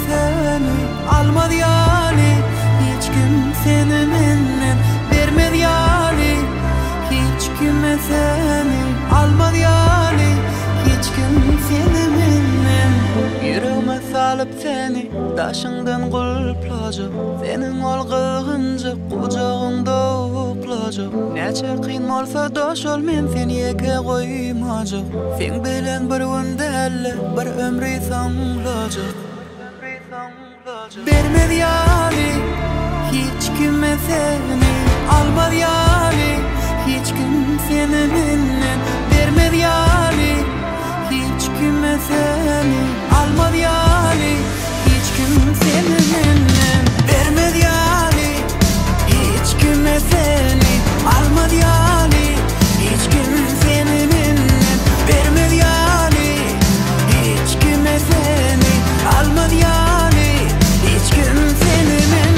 seni almadı yani, hiç kimseni menden vermedi yani, hiç kime seni almadı yani, hiç kimseni menden. Yüreğime salıp seni daşından kulplacak, senin olgığınca kucağında uklacak. Neçe kıyın olsa doş ol, men seni yeke koymacak. Sen bilen bir günde elle bir ömrü sanılacak. Vermedi yani, hiç kime seni almadı yani, hiç kimseni menden vermedi yani, hiç kime seni almadı yani, hiç kimseni menden vermedi yani, hiç kime seni almadı yani, hiç kimseni menden vermedi yani, hiç kime seni almadı yani, hiç kimseni menden.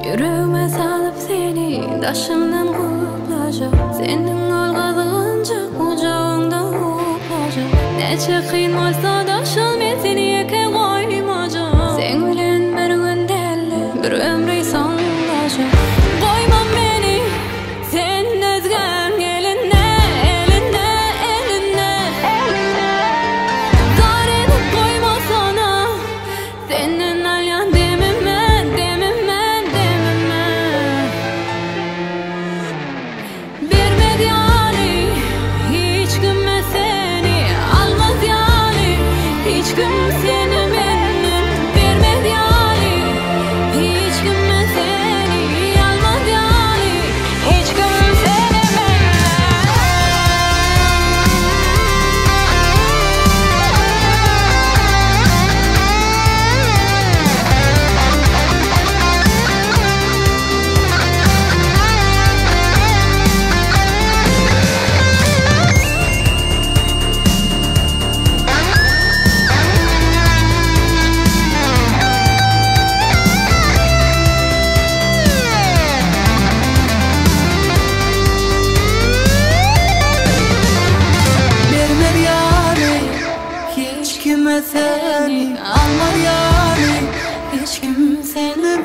Yüreğime salıp seni daşımdan kuplacak, senin olgadığınca kucağında uklacak. Neçe kıyın olsa daş ol, men seni yeke koymacak. Sen bilen bir günde elle bir ömrü sanılacak. Koymam beni sen özgem eline, eline, eline. Zar edip koyma sana senin alyan dememe, dememe, dememe. Vermedi yani, hiç kime seni almaz yani, hiç kimseni menden vermedi yani, hiç kime seni almaz yani, hiç kimseni menden. Vermedi yani, hiç kime seni almadı yani, hiç kimseni